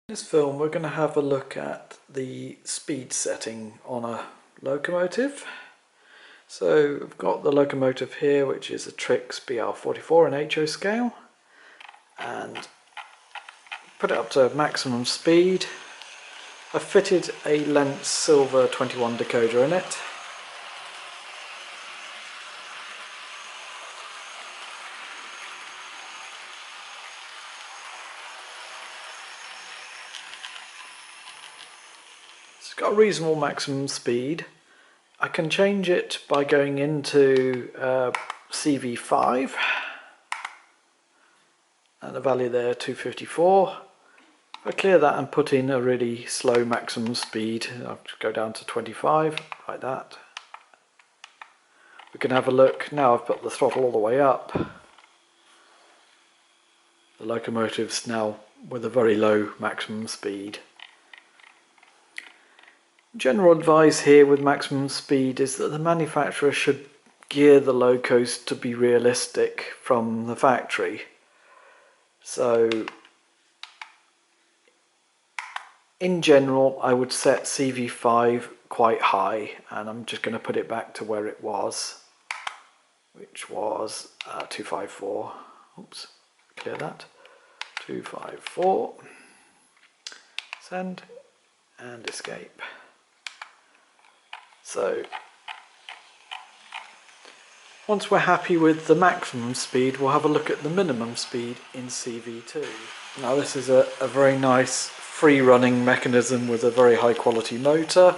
In this film we're going to have a look at the speed setting on a locomotive. So I've got the locomotive here, which is a Trix BR44 in HO scale, and put it up to maximum speed. I've fitted a Lenz Silver 21 decoder in it. It's got a reasonable maximum speed. I can change it by going into CV5 and the value there 254. If I clear that and put in a really slow maximum speed, I'll go down to 25 like that. We can have a look. Now I've put the throttle all the way up. The locomotive's now with a very low maximum speed. General advice here with maximum speed is that the manufacturer should gear the locos to be realistic from the factory. So in general I would set CV5 quite high, and I'm just going to put it back to where it was, which was 254. Oops, clear that. 254. Send and escape. So once we're happy with the maximum speed, we'll have a look at the minimum speed in CV2. Now this is a very nice free running mechanism with a very high quality motor.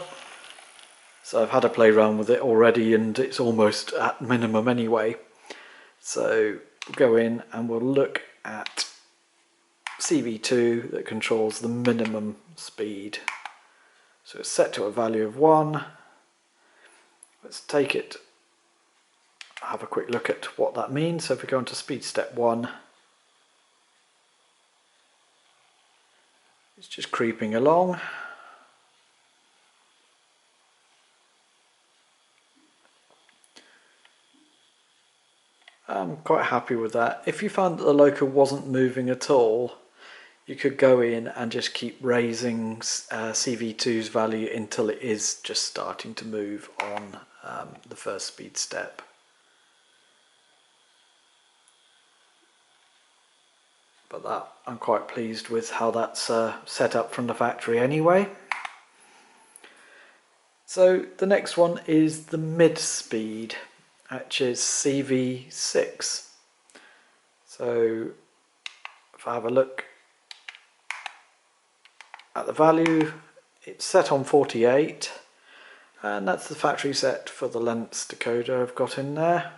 So I've had a play around with it already and it's almost at minimum anyway. So we'll go in and we'll look at CV2 that controls the minimum speed. So it's set to a value of 1. Let's take it, have a quick look at what that means. So if we go into speed step 1, it's just creeping along. I'm quite happy with that. If you found that the loco wasn't moving at all, you could go in and just keep raising CV2's value until it is just starting to move on the first speed step. But that, I'm quite pleased with how that's set up from the factory anyway. So the next one is the mid speed, which is CV6. So if I have a look at the value, it's set on 48, and that's the factory set for the Lenz decoder I've got in there.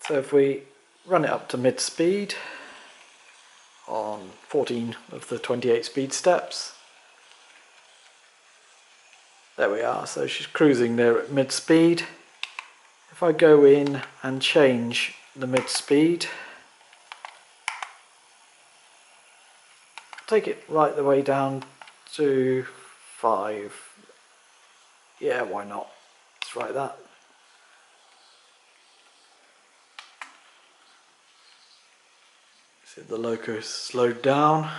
So if we run it up to mid speed on 14 of the 28 speed steps, there we are. So she's cruising there at mid speed. If I go in and change the mid speed, take it right the way down to 5. Yeah, why not? Let's try that. See, the loco's slowed down.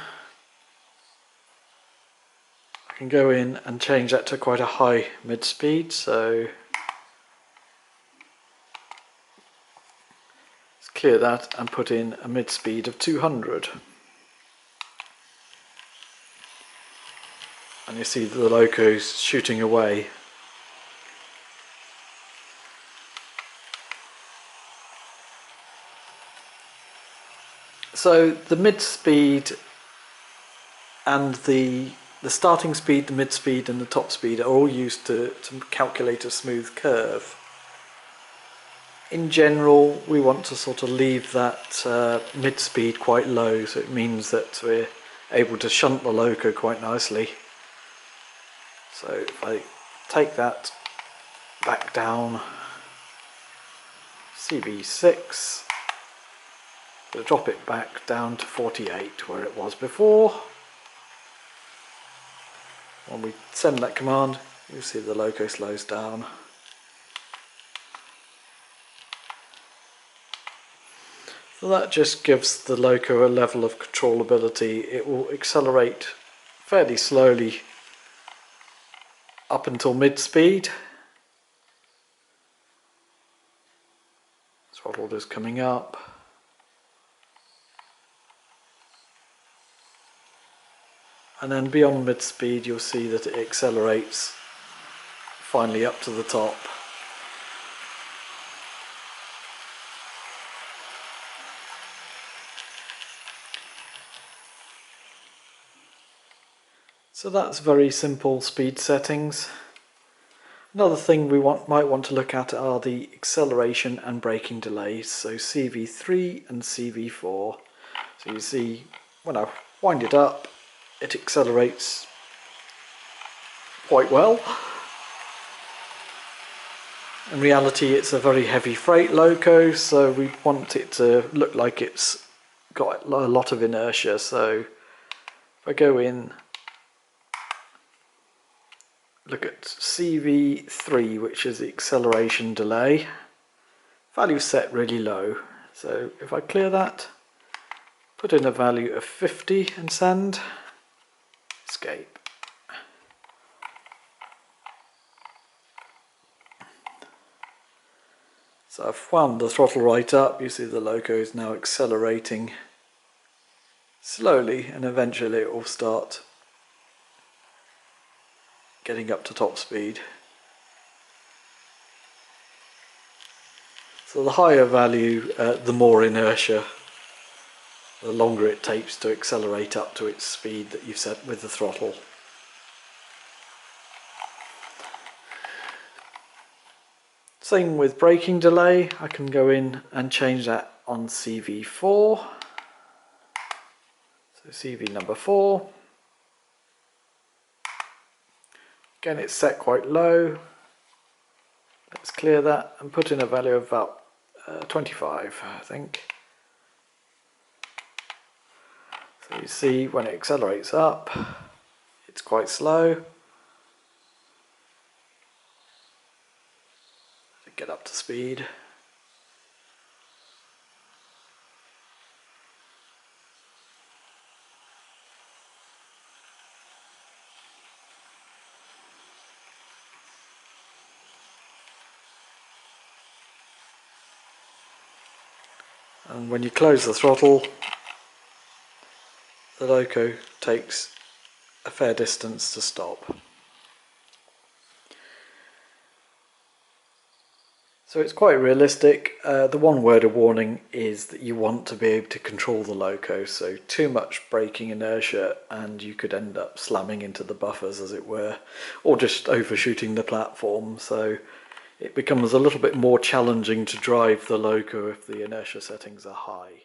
I can go in and change that to quite a high mid speed, so let's clear that and put in a mid speed of 200. And you see the loco's shooting away. So the mid speed and the starting speed, the mid speed and the top speed are all used to calculate a smooth curve. In general, we want to sort of leave that mid speed quite low, so it means that we're able to shunt the loco quite nicely. So if I take that back down, CV6, we'll drop it back down to 48 where it was before. When we send that command, you'll see the loco slows down. So that just gives the loco a level of controllability. It will accelerate fairly slowly up until mid-speed. Throttle just coming up. And then beyond mid-speed you'll see that it accelerates finally up to the top. So that's very simple speed settings. Another thing we might want to look at are the acceleration and braking delays, so CV3 and CV4. So you see when I wind it up, it accelerates quite well. In reality it's a very heavy freight loco, so we want it to look like it's got a lot of inertia. So if I go in, look at CV3, which is the acceleration delay, value set really low. So if I clear that, put in a value of 50 and send, escape. So I've wound the throttle right up. You see the loco is now accelerating slowly, and eventually it will start getting up to top speed. So the higher value, the more inertia, the longer it takes to accelerate up to its speed that you've set with the throttle. Same with braking delay. I can go in and change that on CV4. So CV number 4. Again, it's set quite low. Let's clear that and put in a value of about 25, I think. So you see when it accelerates up, it's quite slow. To get up to speed. And when you close the throttle, the loco takes a fair distance to stop. So it's quite realistic. The one word of warning is that you want to be able to control the loco, so too much braking inertia and you could end up slamming into the buffers, as it were, or just overshooting the platform. So it becomes a little bit more challenging to drive the loco if the inertia settings are high.